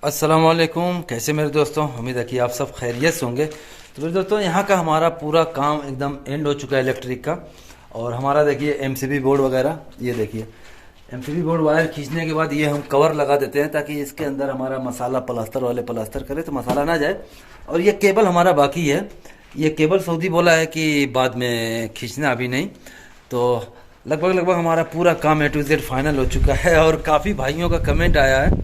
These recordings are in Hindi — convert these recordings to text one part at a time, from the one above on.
अस्सलाम वालेकुम। कैसे मेरे दोस्तों, उम्मीद है कि आप सब खैरियत से होंगे। तो मेरे दोस्तों, यहाँ का हमारा पूरा काम एकदम एंड हो चुका है इलेक्ट्रिक का। और हमारा देखिए एमसीबी बोर्ड वगैरह, ये देखिए एमसीबी बोर्ड वायर खींचने के बाद ये हम कवर लगा देते हैं ताकि इसके अंदर हमारा मसाला प्लास्टर वाले प्लास्टर करे तो मसाला ना जाए। और ये केबल हमारा बाकी है। ये केबल सऊदी बोला है कि बाद में खींचना, अभी नहीं। तो लगभग हमारा पूरा काम A to Z फाइनल हो चुका है। और काफ़ी भाइयों का कमेंट आया है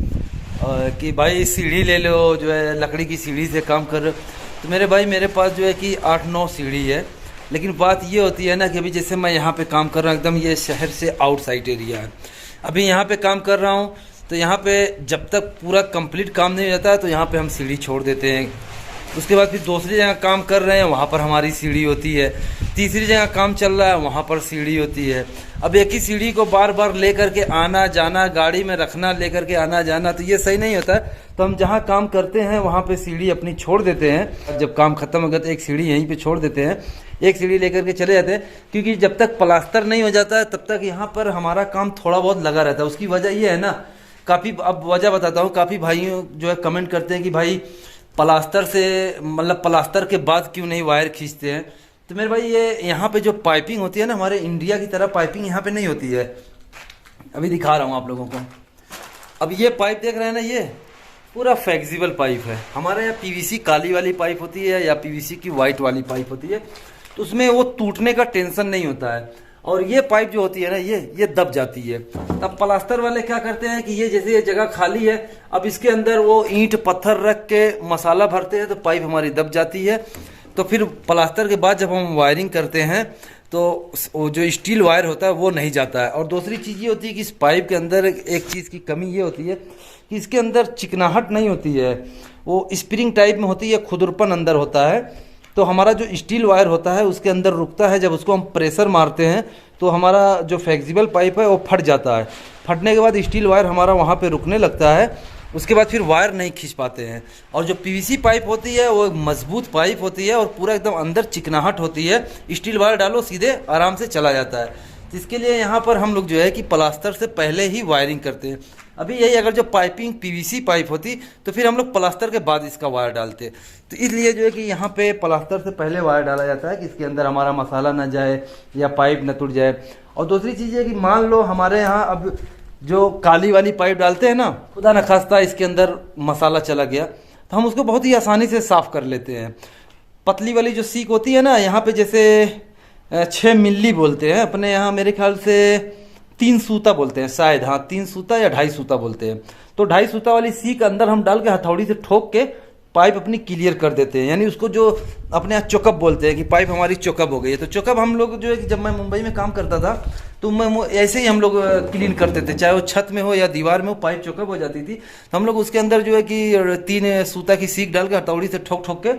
कि भाई सीढ़ी ले लो, जो है लकड़ी की सीढ़ी से काम कर रहे हो। तो मेरे भाई, मेरे पास जो है कि 8-9 सीढ़ी है। लेकिन बात ये होती है ना कि अभी जैसे मैं यहाँ पे काम कर रहा हूँ, एकदम ये शहर से आउटसाइड एरिया है। अभी यहाँ पे काम कर रहा हूँ तो यहाँ पे जब तक पूरा कंप्लीट काम नहीं हो जाता है तो यहाँ पे हम सीढ़ी छोड़ देते हैं। उसके बाद फिर दूसरी जगह काम कर रहे हैं, वहाँ पर हमारी सीढ़ी होती है। तीसरी जगह काम चल रहा है, वहाँ पर सीढ़ी होती है। अब एक ही सीढ़ी को बार बार ले करके आना जाना, गाड़ी में रखना, ले करके आना जाना, तो ये सही नहीं होता है। तो हम जहाँ काम करते हैं वहाँ पे सीढ़ी अपनी छोड़ देते हैं। जब काम खत्म हो गया तो एक सीढ़ी यहीं पे छोड़ देते हैं, एक सीढ़ी लेकर के चले जाते हैं। क्योंकि जब तक प्लास्टर नहीं हो जाता है तब तक यहाँ पर हमारा काम थोड़ा बहुत लगा रहता है। उसकी वजह ये है ना, काफ़ी, अब वजह बताता हूँ, काफ़ी भाइयों जो है कमेंट करते हैं कि भाई प्लास्टर से, मतलब प्लास्टर के बाद क्यों नहीं वायर खींचते हैं। तो मेरे भाई, ये यहाँ पे जो पाइपिंग होती है ना, हमारे इंडिया की तरह पाइपिंग यहाँ पे नहीं होती है। अभी दिखा रहा हूँ आप लोगों को। अब ये पाइप देख रहे हैं ना, ये पूरा फ्लेक्सिबल पाइप है। हमारे यहाँ पीवीसी काली वाली पाइप होती है या पीवीसी की वाइट वाली पाइप होती है, तो उसमें वो टूटने का टेंशन नहीं होता है। और ये पाइप जो होती है ना, ये दब जाती है। तब प्लास्टर वाले क्या करते हैं कि ये जैसे ये जगह खाली है, अब इसके अंदर वो ईंट पत्थर रख के मसाला भरते हैं तो पाइप हमारी दब जाती है। तो फिर प्लास्टर के बाद जब हम वायरिंग करते हैं तो वो जो स्टील वायर होता है वो नहीं जाता है। और दूसरी चीज़ ये होती है कि इस पाइप के अंदर एक चीज़ की कमी ये होती है कि इसके अंदर चिकनाहट नहीं होती है, वो स्प्रिंग टाइप में होती है, खुरदुरपन अंदर होता है। तो हमारा जो स्टील वायर होता है उसके अंदर रुकता है। जब उसको हम प्रेशर मारते हैं तो हमारा जो फ्लेक्सिबल पाइप है वो फट जाता है। फटने के बाद स्टील वायर हमारा वहाँ पे रुकने लगता है। उसके बाद फिर वायर नहीं खींच पाते हैं। और जो पीवीसी पाइप होती है वो एक मजबूत पाइप होती है और पूरा एकदम अंदर चिकनाहट होती है। स्टील वायर डालो सीधे आराम से चला जाता है। तो इसके लिए यहाँ पर हम लोग जो है कि प्लास्टर से पहले ही वायरिंग करते हैं। अभी यही अगर जो पाइपिंग पीवीसी पाइप होती तो फिर हम लोग प्लास्टर के बाद इसका वायर डालते। तो इसलिए जो है कि यहाँ पे प्लास्टर से पहले वायर डाला जाता है कि इसके अंदर हमारा मसाला ना जाए या पाइप न टूट जाए। और दूसरी चीज़ है कि मान लो हमारे यहाँ अब जो काली वाली पाइप डालते हैं ना, खुदा न खास्ता इसके अंदर मसाला चला गया तो हम उसको बहुत ही आसानी से साफ़ कर लेते हैं। पतली वाली जो सीक होती है ना, यहाँ पे जैसे 6 मिली बोलते हैं अपने यहाँ, मेरे ख्याल से 3 सूता बोलते हैं शायद, हाँ 3 सूता या 2.5 सूता बोलते हैं। तो 2.5 सूता वाली सीक अंदर हम डाल के हथौड़ी से ठोक के पाइप अपनी क्लियर कर देते हैं। यानी उसको जो अपने यहाँ चोकअप बोलते हैं कि पाइप हमारी चोकअप हो गई है। तो चोकअप हम लोग जो है कि जब मैं मुंबई में काम करता था तो मैं ऐसे ही हम लोग क्लीन करते थे, चाहे वो छत में हो या दीवार में हो, पाइप चोकअप हो जाती थी तो हम लोग उसके अंदर जो है कि 3 सूता की सीक डाल के हथौड़ी से ठोक ठोक के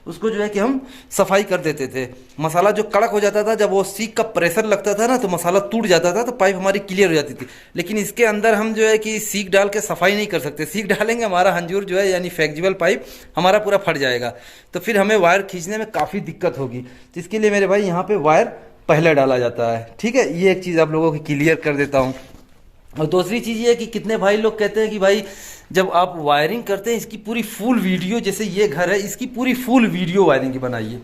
उसको जो है कि हम सफाई कर देते थे। मसाला जो कड़क हो जाता था, जब वो सीक का प्रेशर लगता था ना तो मसाला टूट जाता था, तो पाइप हमारी क्लियर हो जाती थी। लेकिन इसके अंदर हम जो है कि सीक डाल के सफाई नहीं कर सकते। सीक डालेंगे हमारा हंजूर जो है यानी फ्लेक्सिबल पाइप हमारा पूरा फट जाएगा, तो फिर हमें वायर खींचने में काफ़ी दिक्कत होगी। तो इसके लिए मेरे भाई यहाँ पर वायर पहले डाला जाता है। ठीक है, ये एक चीज़ आप लोगों की क्लियर कर देता हूँ। और दूसरी चीज़ ये है कि कितने भाई लोग कहते हैं कि भाई जब आप वायरिंग करते हैं इसकी पूरी फुल वीडियो, जैसे ये घर है इसकी पूरी फुल वीडियो वायरिंग की बनाइए।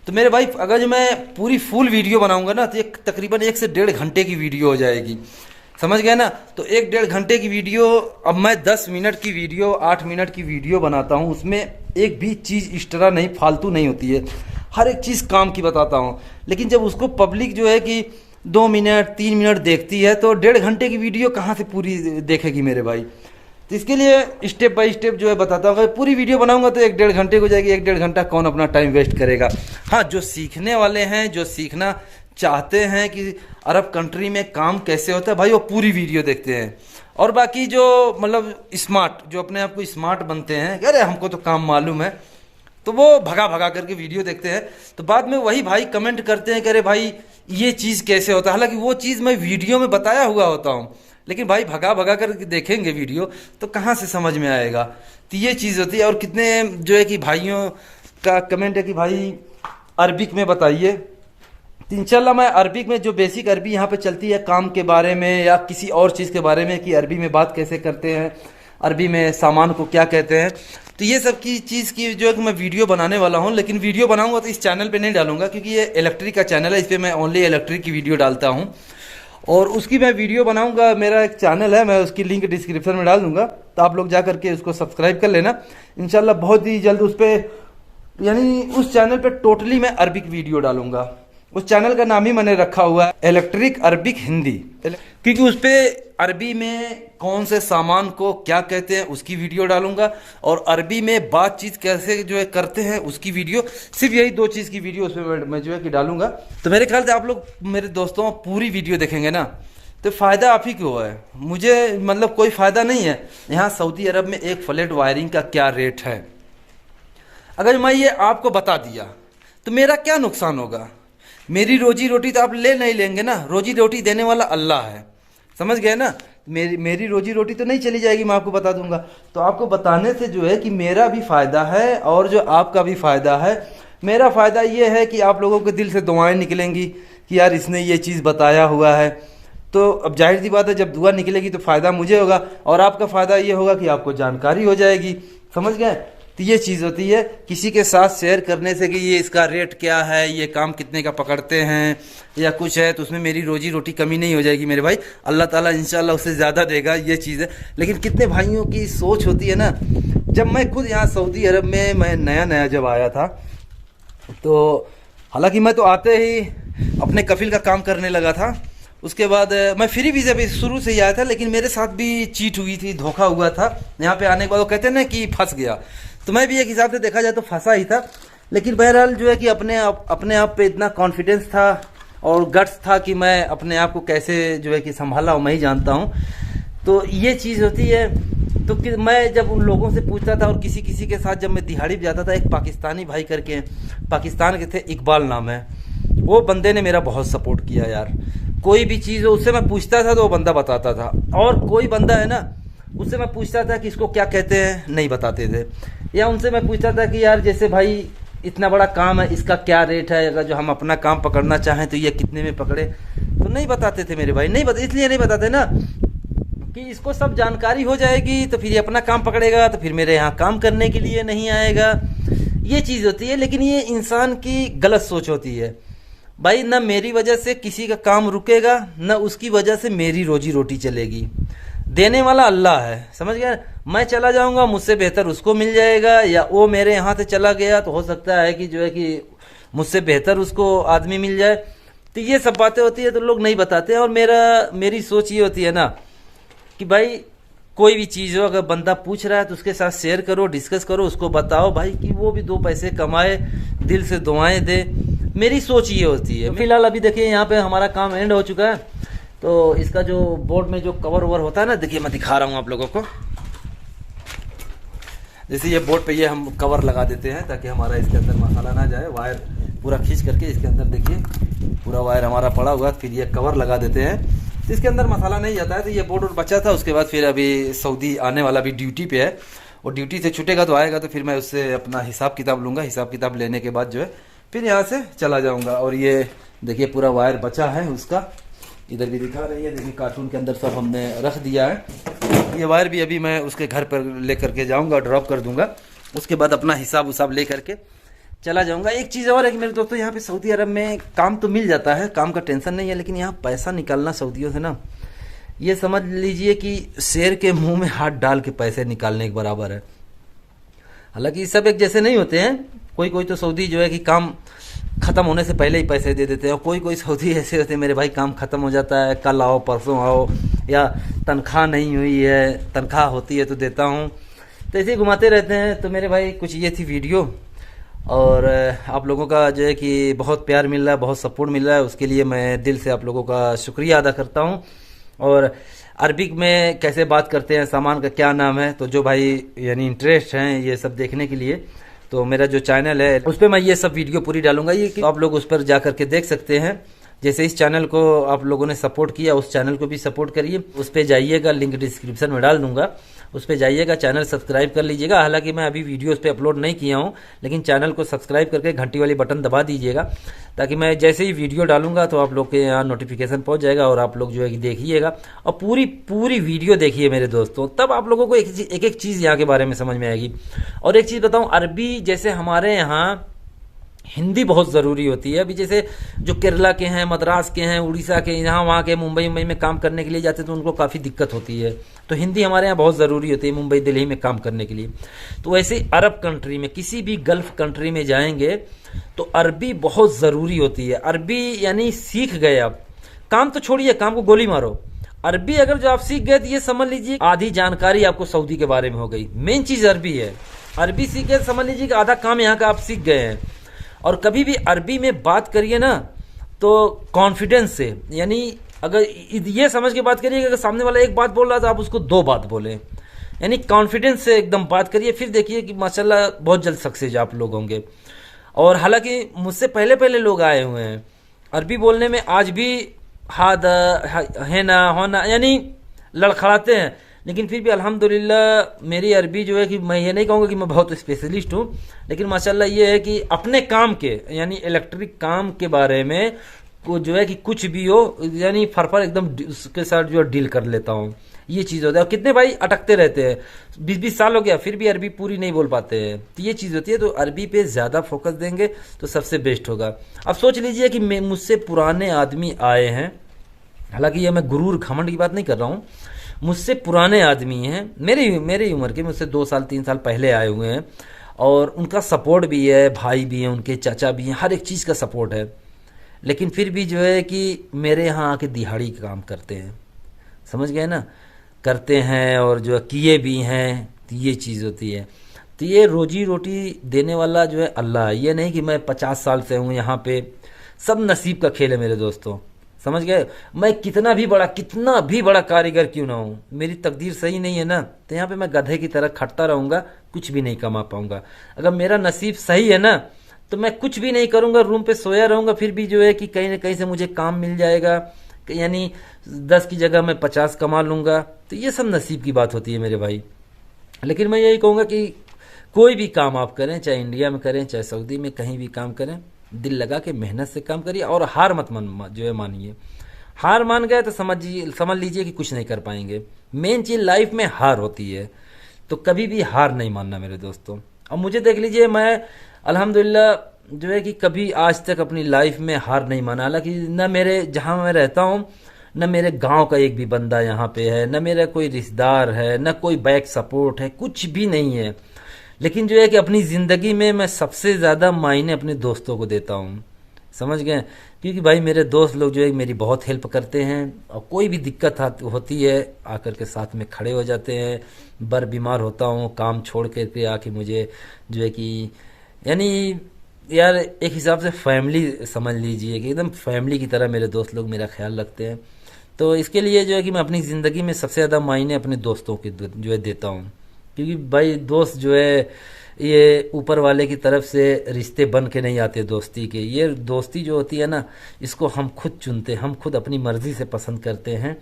तो मेरे भाई, अगर जो मैं पूरी फुल वीडियो बनाऊंगा ना तो एक तकरीबन 1 से 1.5 घंटे की वीडियो हो जाएगी, समझ गए ना। तो 1-1.5 घंटे की वीडियो, अब मैं 10 मिनट की वीडियो, 8 मिनट की वीडियो बनाता हूँ, उसमें एक भी चीज़ एक्स्ट्रा नहीं, फालतू नहीं होती है, हर एक चीज़ काम की बताता हूँ। लेकिन जब उसको पब्लिक जो है कि 2 मिनट 3 मिनट देखती है तो 1.5 घंटे की वीडियो कहाँ से पूरी देखेगी मेरे भाई। तो इसके लिए स्टेप बाय स्टेप जो है बताता हूँ। अगर पूरी वीडियो बनाऊंगा तो 1-1.5 घंटे को जाएगी, 1-1.5 घंटा कौन अपना टाइम वेस्ट करेगा। हाँ, जो सीखने वाले हैं, जो सीखना चाहते हैं कि अरब कंट्री में काम कैसे होता है, भाई वो पूरी वीडियो देखते हैं। और बाकी जो मतलब स्मार्ट, जो अपने आप को स्मार्ट बनते हैं, अरे हमको तो काम मालूम है, तो वो भगा भगा करके वीडियो देखते हैं। तो बाद में वही भाई कमेंट करते हैं कि अरे भाई ये चीज़ कैसे होता है। हालांकि वो चीज़ मैं वीडियो में बताया हुआ होता हूँ, लेकिन भाई भगा भगा कर देखेंगे वीडियो तो कहाँ से समझ में आएगा। तो ये चीज़ होती है। और कितने जो है कि भाइयों का कमेंट है कि भाई अरबिक में बताइए। तो इंशाल्लाह मैं अरबिक में, जो बेसिक अरबी यहाँ पे चलती है काम के बारे में या किसी और चीज़ के बारे में कि अरबी में बात कैसे करते हैं, अरबी में सामान को क्या कहते हैं। तो ये सब की चीज़ की जो है कि मैं वीडियो बनाने वाला हूँ, लेकिन वीडियो बनाऊंगा तो इस चैनल पे नहीं डालूंगा, क्योंकि ये इलेक्ट्रिक का चैनल है, इस पर मैं ओनली इलेक्ट्रिक की वीडियो डालता हूँ। और उसकी मैं वीडियो बनाऊंगा, मेरा एक चैनल है, मैं उसकी लिंक डिस्क्रिप्शन में डाल दूंगा, तो आप लोग जा करके उसको सब्सक्राइब कर लेना। इंशाल्लाह बहुत ही जल्द उस पर, यानी उस चैनल पे टोटली मैं अरबिक वीडियो डालूंगा। उस चैनल का नाम ही मैंने रखा हुआ है इलेक्ट्रिक अरबिक हिंदी, क्योंकि उस पर अरबी में कौन से सामान को क्या कहते हैं उसकी वीडियो डालूंगा, और अरबी में बातचीत कैसे जो है करते हैं उसकी वीडियो, सिर्फ यही 2 चीज़ की वीडियो उसमें मैं जो है कि डालूंगा। तो मेरे ख्याल से आप लोग मेरे दोस्तों पूरी वीडियो देखेंगे ना, तो फ़ायदा आप ही को है, मुझे मतलब कोई फ़ायदा नहीं है। यहाँ सऊदी अरब में एक फ्लैट वायरिंग का क्या रेट है, अगर मैं ये आपको बता दिया तो मेरा क्या नुकसान होगा। मेरी रोजी रोटी तो आप ले नहीं लेंगे ना, रोजी रोटी देने वाला अल्लाह है, समझ गए ना। मेरी रोजी रोटी तो नहीं चली जाएगी, मैं आपको बता दूंगा। तो आपको बताने से जो है कि मेरा भी फ़ायदा है और जो आपका भी फ़ायदा है। मेरा फ़ायदा ये है कि आप लोगों के दिल से दुआएं निकलेंगी कि यार इसने ये चीज़ बताया हुआ है, तो अब जाहिर सी बात है जब दुआ निकलेगी तो फ़ायदा मुझे होगा, और आपका फ़ायदा ये होगा कि आपको जानकारी हो जाएगी, समझ गए। तो ये चीज़ होती है किसी के साथ शेयर करने से कि ये इसका रेट क्या है, ये काम कितने का पकड़ते हैं या कुछ है, तो उसमें मेरी रोजी रोटी कमी नहीं हो जाएगी मेरे भाई, अल्लाह ताला इंशाल्लाह उससे ज़्यादा देगा, ये चीज़ है। लेकिन कितने भाइयों की सोच होती है ना, जब मैं खुद यहाँ सऊदी अरब में मैं नया नया जब आया था, तो हालांकि मैं तो आते ही अपने कफिल का काम करने लगा था, उसके बाद मैं फ्री वीज़ा भी शुरू से ही आया था, लेकिन मेरे साथ भी चीट हुई थी, धोखा हुआ था। यहाँ पे आने के बाद वो कहते हैं ना कि फंस गया, तो मैं भी एक हिसाब से देखा जाए तो फंसा ही था। लेकिन बहरहाल जो है कि अपने आप पे इतना कॉन्फिडेंस था और गट्स था कि मैं अपने आप को कैसे जो है कि संभाला मैं ही जानता हूँ। तो ये चीज़ होती है। तो मैं जब उन लोगों से पूछता था और किसी किसी के साथ जब मैं दिहाड़ी भी जाता था, एक पाकिस्तानी भाई करके, पाकिस्तान के थे, इकबाल नाम है, वो बंदे ने मेरा बहुत सपोर्ट किया यार। कोई भी चीज़ हो उससे मैं पूछता था तो वो बंदा बताता था, और कोई बंदा है ना उससे मैं पूछता था कि इसको क्या कहते हैं, नहीं बताते थे। या उनसे मैं पूछता था कि यार जैसे भाई इतना बड़ा काम है, इसका क्या रेट है, अगर जो हम अपना काम पकड़ना चाहें तो ये कितने में पकड़े, तो नहीं बताते थे मेरे भाई। नहीं इसलिए नहीं बताते ना कि इसको सब जानकारी हो जाएगी तो फिर ये अपना काम पकड़ेगा, तो फिर मेरे यहाँ काम करने के लिए नहीं आएगा, ये चीज़ होती है। लेकिन ये इंसान की गलत सोच होती है भाई, ना मेरी वजह से किसी का काम रुकेगा, ना उसकी वजह से मेरी रोजी रोटी चलेगी। देने वाला अल्लाह है, समझ गया। मैं चला जाऊंगा, मुझसे बेहतर उसको मिल जाएगा, या वो मेरे यहाँ से चला गया तो हो सकता है कि जो है कि मुझसे बेहतर उसको आदमी मिल जाए। तो ये सब बातें होती है, तो लोग नहीं बताते हैं। और मेरी सोच ये होती है ना कि भाई कोई भी चीज़ हो, अगर बंदा पूछ रहा है तो उसके साथ शेयर करो, डिस्कस करो, उसको बताओ भाई कि वो भी 2 पैसे कमाए, दिल से दुआएं दे। मेरी सोच ये होती है। फिलहाल अभी देखिए यहाँ पे हमारा काम एंड हो चुका है, तो इसका जो बोर्ड में जो कवर ओवर होता है ना, देखिए मैं दिखा रहा हूँ आप लोगों को। जैसे ये बोर्ड पे ये हम कवर लगा देते हैं ताकि हमारा इसके अंदर मसाला ना जाए, वायर पूरा खींच करके इसके अंदर देखिए पूरा वायर हमारा पड़ा हुआ, फिर ये कवर लगा देते हैं तो इसके अंदर मसाला नहीं जाता है। तो ये बोर्ड और बचा था, उसके बाद फिर अभी सऊदी आने वाला भी ड्यूटी पे है, और ड्यूटी से छूटेगा तो आएगा, तो फिर मैं उससे अपना हिसाब किताब लूँगा। हिसाब किताब लेने के बाद जो है फिर यहाँ से चला जाऊँगा। और ये देखिए पूरा वायर बचा है उसका, इधर भी दिखा रही है, देखिए कार्टून के अंदर सब हमने रख दिया है। ये वायर भी अभी मैं उसके घर पर ले करके जाऊँगा, ड्रॉप कर दूँगा, उसके बाद अपना हिसाब उसाब ले करके चला जाऊँगा। एक चीज़ और है कि मेरे दोस्तों, यहाँ पे सऊदी अरब में काम तो मिल जाता है, काम का टेंशन नहीं है, लेकिन यहाँ पैसा निकालना सऊदियों से ना, ये समझ लीजिए कि शेर के मुंह में हाथ डाल के पैसे निकालने के बराबर है। हालांकि सब एक जैसे नहीं होते हैं, कोई तो सऊदी जो है कि काम ख़त्म होने से पहले ही पैसे दे देते हैं, और कोई सऊदी ऐसे होते हैं मेरे भाई काम ख़त्म हो जाता है, कल आओ परसों आओ, या तनख्वाह नहीं हुई है, तनख्वाह होती है तो देता हूँ, तो ऐसे ही घुमाते रहते हैं। तो मेरे भाई कुछ ये थी वीडियो, और आप लोगों का जो है कि बहुत प्यार मिल रहा है, बहुत सपोर्ट मिल रहा है, उसके लिए मैं दिल से आप लोगों का शुक्रिया अदा करता हूँ। और अरबिक में कैसे बात करते हैं, सामान का क्या नाम है, तो जो भाई यानी इंटरेस्ट हैं ये सब देखने के लिए, तो मेरा जो चैनल है उस पर मैं ये सब वीडियो पूरी डालूंगा, ये कि आप लोग उस पर जा करके देख सकते हैं। जैसे इस चैनल को आप लोगों ने सपोर्ट किया, उस चैनल को भी सपोर्ट करिए, उस पर जाइएगा, लिंक डिस्क्रिप्शन में डाल दूंगा, उस पर जाइएगा, चैनल सब्सक्राइब कर लीजिएगा। हालांकि मैं अभी वीडियो उस पर अपलोड नहीं किया हूँ, लेकिन चैनल को सब्सक्राइब करके घंटी वाली बटन दबा दीजिएगा, ताकि मैं जैसे ही वीडियो डालूंगा तो आप लोग के यहाँ नोटिफिकेशन पहुँच जाएगा और आप लोग जो है कि देखिएगा और पूरी वीडियो देखिए मेरे दोस्तों, तब आप लोगों को एक एक चीज़ यहाँ के बारे में समझ में आएगी। और एक चीज़ बताऊँ, अरबी जैसे हमारे यहाँ हिंदी बहुत ज़रूरी होती है। अभी जैसे जो केरला के हैं, मद्रास के हैं, उड़ीसा के, यहाँ वहाँ के मुंबई में काम करने के लिए जाते हैं तो उनको काफ़ी दिक्कत होती है। तो हिंदी हमारे यहाँ बहुत ज़रूरी होती है मुंबई दिल्ली में काम करने के लिए। तो वैसे अरब कंट्री में, किसी भी गल्फ़ कंट्री में जाएंगे तो अरबी बहुत ज़रूरी होती है। अरबी यानी सीख गए आप, काम तो छोड़िए, काम को गोली मारो, अरबी अगर जो आप सीख गए तो ये समझ लीजिए आधी जानकारी आपको सऊदी के बारे में हो गई। मेन चीज़ अरबी है। अरबी सीख गए समझ लीजिए कि आधा काम यहाँ का आप सीख गए हैं। और कभी भी अरबी में बात करिए ना तो कॉन्फिडेंस से, यानी अगर ये समझ के बात करिए कि अगर सामने वाला एक बात बोल रहा है तो आप उसको दो बात बोलें, यानी कॉन्फिडेंस से एकदम बात करिए। फिर देखिए कि माशाल्लाह बहुत जल्द सक्सेस आप लोग होंगे। और हालांकि मुझसे पहले पहले लोग आए हुए हैं, अरबी बोलने में आज भी हाद है ना होना यानी लड़खड़ाते हैं, लेकिन फिर भी अल्हम्दुलिल्लाह मेरी अरबी जो है कि मैं ये नहीं कहूँगा कि मैं बहुत स्पेशलिस्ट हूँ, लेकिन माशाल्लाह ये है कि अपने काम के यानी इलेक्ट्रिक काम के बारे में को जो है कि कुछ भी हो यानी फर एकदम उसके साथ जो डील कर लेता हूँ। ये चीज़ होता है। और कितने भाई अटकते रहते हैं, 20-20 साल हो गया फिर भी अरबी पूरी नहीं बोल पाते हैं, तो ये चीज़ होती है। तो अरबी पे ज़्यादा फोकस देंगे तो सबसे बेस्ट होगा। अब सोच लीजिए कि मुझसे पुराने आदमी आए हैं, हालांकि ये मैं गुरूर घमंड की बात नहीं कर रहा हूँ, मुझसे पुराने आदमी हैं, मेरी उम्र के, मुझसे 2 साल 3 साल पहले आए हुए हैं, और उनका सपोर्ट भी है, भाई भी हैं उनके, चाचा भी हैं, हर एक चीज़ का सपोर्ट है। लेकिन फिर भी जो है कि मेरे यहाँ आके दिहाड़ी का काम करते हैं, समझ गए ना, करते हैं और जो किए भी हैं। तो ये चीज़ होती है। तो ये रोजी रोटी देने वाला जो है अल्लाह, ये नहीं कि मैं 50 साल से हूँ यहाँ पे, सब नसीब का खेल है मेरे दोस्तों, समझ गए। मैं कितना भी बड़ा कारीगर क्यों ना हूँ, मेरी तकदीर सही नहीं है ना, तो यहाँ पे मैं गधे की तरह खटता रहूँगा, कुछ भी नहीं कमा पाऊँगा। अगर मेरा नसीब सही है ना तो मैं कुछ भी नहीं करूँगा, रूम पे सोया रहूँगा, फिर भी जो है कि कहीं ना कहीं से मुझे काम मिल जाएगा, यानी 10 की जगह मैं 50 कमा लूँगा। तो ये सब नसीब की बात होती है मेरे भाई। लेकिन मैं यही कहूँगा कि कोई भी काम आप करें, चाहे इंडिया में करें चाहे सऊदी में, कहीं भी काम करें, दिल लगा के मेहनत से काम करिए और हार मत जो है मानिए। हार मान गए तो समझ लीजिए कि कुछ नहीं कर पाएंगे। मेन चीज़ लाइफ में हार होती है, तो कभी भी हार नहीं मानना मेरे दोस्तों। और मुझे देख लीजिए, मैं अल्हम्दुलिल्लाह जो है कि कभी आज तक अपनी लाइफ में हार नहीं माना। हालांकि न मेरे जहाँ मैं रहता हूँ न मेरे गांव का एक भी बंदा यहाँ पे है, न मेरा कोई रिश्तेदार है, न कोई बैक सपोर्ट है, कुछ भी नहीं है। लेकिन जो है कि अपनी ज़िंदगी में मैं सबसे ज़्यादा मायने अपने दोस्तों को देता हूँ, समझ गए। क्योंकि भाई मेरे दोस्त लोग जो है मेरी बहुत हेल्प करते हैं, और कोई भी दिक्कत होती है आकर के साथ में खड़े हो जाते हैं। बर बीमार होता हूँ, काम छोड़ के आके मुझे जो है कि यानी यार एक हिसाब से फैमिली समझ लीजिए कि एकदम फैमिली की तरह मेरे दोस्त लोग मेरा ख्याल रखते हैं। तो इसके लिए जो है कि मैं अपनी ज़िंदगी में सबसे ज़्यादा मायने अपने दोस्तों के जो है देता हूँ। क्योंकि भाई दोस्त जो है ये ऊपर वाले की तरफ से रिश्ते बन के नहीं आते दोस्ती के। ये दोस्ती जो होती है ना, इसको हम खुद चुनते हैं, हम खुद अपनी मर्ज़ी से पसंद करते हैं।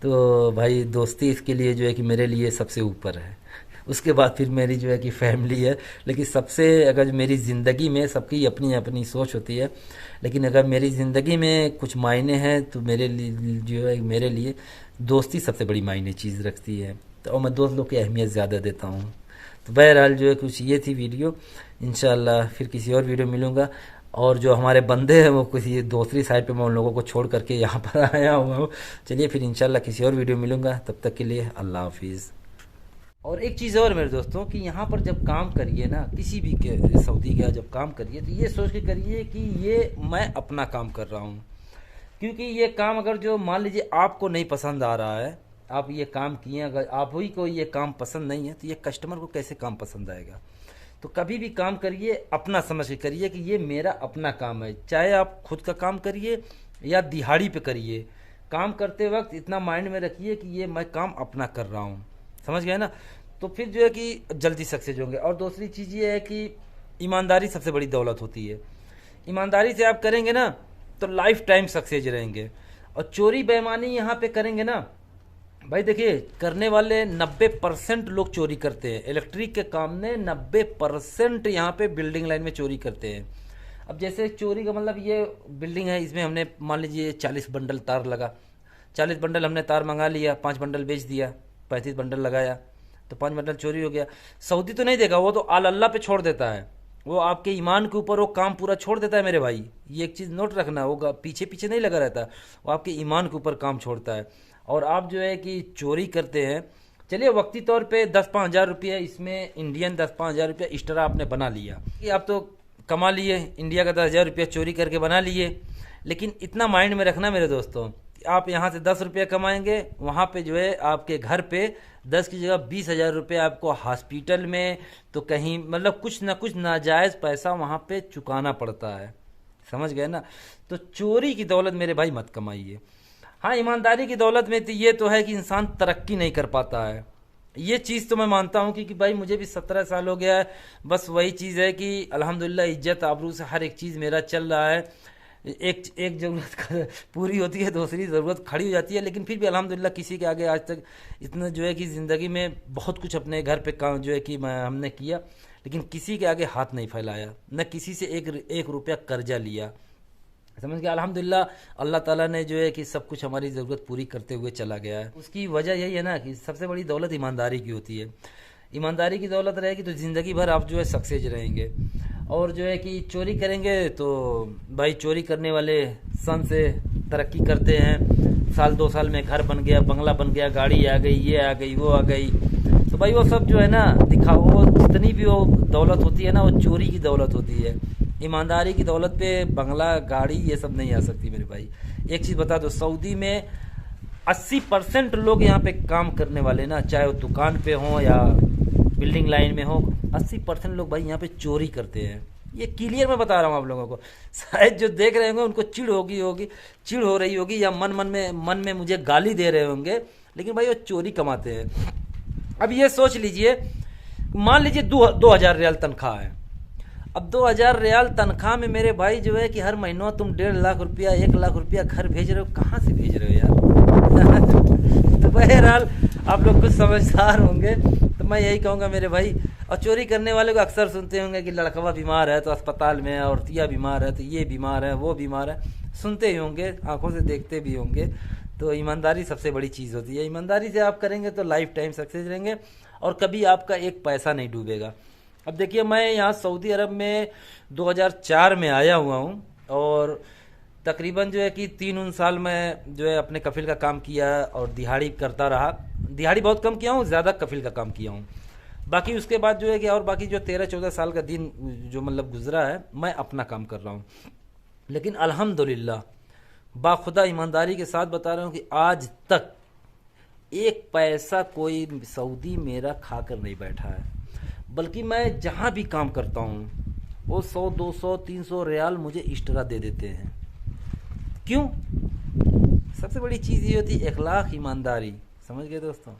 तो भाई दोस्ती इसके लिए जो है कि मेरे लिए सबसे ऊपर है। उसके बाद फिर मेरी जो है कि फैमिली है। लेकिन सबसे अगर मेरी ज़िंदगी में, सबकी अपनी अपनी सोच होती है, लेकिन अगर मेरी ज़िंदगी में कुछ मायने हैं तो मेरे लिए जो है मेरे लिए दोस्ती सबसे बड़ी मायने चीज़ रखती है। तो और मैं दोस्त लोग की अहमियत ज़्यादा देता हूँ। तो बहरहाल जो है कुछ ये थी वीडियो। इंशाल्लाह फिर किसी और वीडियो मिलूँगा। और जो हमारे बंदे हैं वो किसी दूसरी साइड पे मैं उन लोगों को छोड़ करके यहाँ पर आया हुआ हूँ। चलिए फिर इंशाल्लाह किसी और वीडियो मिलूँगा, तब तक के लिए अल्लाह हाफिज़। और एक चीज़ और मेरे दोस्तों कि यहाँ पर जब काम करिए ना, किसी भी के सऊदी का जब काम करिए तो ये सोच के करिए कि ये मैं अपना काम कर रहा हूँ। क्योंकि ये काम अगर जो मान लीजिए आपको नहीं पसंद आ रहा है, आप ये काम किए, अगर आप ही को ये काम पसंद नहीं है तो ये कस्टमर को कैसे काम पसंद आएगा। तो कभी भी काम करिए अपना समझ के करिए कि ये मेरा अपना काम है। चाहे आप खुद का काम करिए या दिहाड़ी पे करिए, काम करते वक्त इतना माइंड में रखिए कि ये मैं काम अपना कर रहा हूँ, समझ गए ना। तो फिर जो है कि जल्दी सक्सेस होंगे। और दूसरी चीज़ ये है कि ईमानदारी सबसे बड़ी दौलत होती है। ईमानदारी से आप करेंगे ना तो लाइफ टाइम सक्सेस रहेंगे। और चोरी बेईमानी यहाँ पे करेंगे ना भाई देखिए, करने वाले 90% लोग चोरी करते हैं इलेक्ट्रिक के काम में। 90% यहाँ पे बिल्डिंग लाइन में चोरी करते हैं। अब जैसे चोरी का मतलब, ये बिल्डिंग है, इसमें हमने मान लीजिए 40 बंडल तार लगा, 40 बंडल हमने तार मंगा लिया, 5 बंडल बेच दिया, 35 बंडल लगाया, तो 5 बंडल चोरी हो गया। सऊदी तो नहीं देगा, वो तो अल्लाह पे छोड़ देता है, वो आपके ईमान के ऊपर वो काम पूरा छोड़ देता है मेरे भाई। ये एक चीज़ नोट रखना होगा, पीछे पीछे नहीं लगा रहता, वो आपके ईमान के ऊपर काम छोड़ता है। और आप जो है कि चोरी करते हैं, चलिए वक्ती तौर पे 10-5 हज़ार रुपये, इसमें इंडियन 10-5 हज़ार रुपये एक्स्ट्रा आपने बना लिया, कि आप तो कमा लिए, इंडिया का 10 हज़ार रुपया चोरी करके बना लिए। लेकिन इतना माइंड में रखना मेरे दोस्तों, आप यहाँ से 10 रुपये कमाएंगे, वहाँ पे जो है आपके घर पे 10 की जगह 20 हज़ार रुपये आपको हॉस्पिटल में तो कहीं मतलब कुछ ना कुछ नाजायज़ पैसा वहाँ पे चुकाना पड़ता है, समझ गए ना। तो चोरी की दौलत मेरे भाई मत कमाइए। हाँ, ईमानदारी की दौलत में तो ये तो है कि इंसान तरक्की नहीं कर पाता है, ये चीज़ तो मैं मानता हूँ, क्योंकि भाई मुझे भी 17 साल हो गया है। बस वही चीज़ है कि अल्हम्दुलिल्लाह इज्जत आबरू से हर एक चीज़ मेरा चल रहा है। एक एक ज़रूरत पूरी होती है, दूसरी ज़रूरत खड़ी हो जाती है, लेकिन फिर भी अल्हम्दुलिल्लाह किसी के आगे आज तक इतना जो है कि ज़िंदगी में बहुत कुछ अपने घर पे काम जो है कि हमने किया, लेकिन किसी के आगे हाथ नहीं फैलाया, न किसी से एक रुपया कर्जा लिया, समझ गया। अल्हम्दुलिल्लाह अल्लाह ताला ने जो है कि सब कुछ हमारी ज़रूरत पूरी करते हुए चला गया है। उसकी वजह यही है ना कि सबसे बड़ी दौलत ईमानदारी की होती है। ईमानदारी की दौलत रहेगी तो ज़िंदगी भर आप जो है सक्सेस रहेंगे। और जो है कि चोरी करेंगे तो भाई चोरी करने वाले सन से तरक्की करते हैं, साल 2 साल में घर बन गया, बंगला बन गया, गाड़ी आ गई, ये आ गई, वो आ गई। तो भाई वो सब जो है ना वो जितनी भी वो दौलत होती है ना, वो चोरी की दौलत होती है। ईमानदारी की दौलत पे बंगला, गाड़ी, ये सब नहीं आ सकती मेरे भाई। एक चीज़ बता दो, सऊदी में 80% लोग यहाँ पे काम करने वाले ना, चाहे वो दुकान पे हों या बिल्डिंग लाइन में हो, 80% लोग भाई यहाँ पे चोरी करते हैं। ये क्लियर मैं बता रहा हूँ आप लोगों को। शायद जो देख रहे होंगे उनको चिढ़ चिढ़ हो रही होगी, या मन में मुझे गाली दे रहे होंगे, लेकिन भाई वो चोरी कमाते हैं। अब ये सोच लीजिए, मान लीजिए 2,000 रियाल तनख्वाह है। अब 2,000 रियाल तनख्वाह में मेरे भाई जो है कि हर महीना तुम 1.5 लाख रुपया, 1 लाख रुपया घर भेज रहे हो, कहाँ से भेज रहे हो यार? तो बहरहाल आप लोग कुछ समझदार होंगे, तो मैं यही कहूँगा मेरे भाई। और चोरी करने वाले को अक्सर सुनते होंगे कि लड़कवा बीमार है तो अस्पताल में है, औरतिया बीमार है तो ये बीमार है, वो बीमार है, सुनते ही होंगे, आंखों से देखते भी होंगे। तो ईमानदारी सबसे बड़ी चीज़ होती है। ईमानदारी से आप करेंगे तो लाइफ टाइम सक्सेस रहेंगे और कभी आपका एक पैसा नहीं डूबेगा। अब देखिए, मैं यहाँ सऊदी अरब में 2004 में आया हुआ हूँ, और तकरीबन जो है कि 3 साल मैं जो है अपने कफिल का काम किया और दिहाड़ी करता रहा। दिहाड़ी बहुत कम किया हूँ, ज़्यादा कफिल का काम किया हूँ। बाकी उसके बाद जो है कि और बाकी जो 13-14 साल का दिन जो मतलब गुजरा है, मैं अपना काम कर रहा हूँ। लेकिन अल्हम्दुलिल्लाह बाखुदा ईमानदारी के साथ बता रहा हूँ कि आज तक एक पैसा कोई सऊदी मेरा खा कर नहीं बैठा है। बल्कि मैं जहाँ भी काम करता हूँ वो 100, 200, 300 रियाल मुझे एक्स्ट्रा दे देते हैं। क्यों? सबसे बड़ी चीज़ ये होती है अखलाक, ईमानदारी। समझ गए दोस्तों?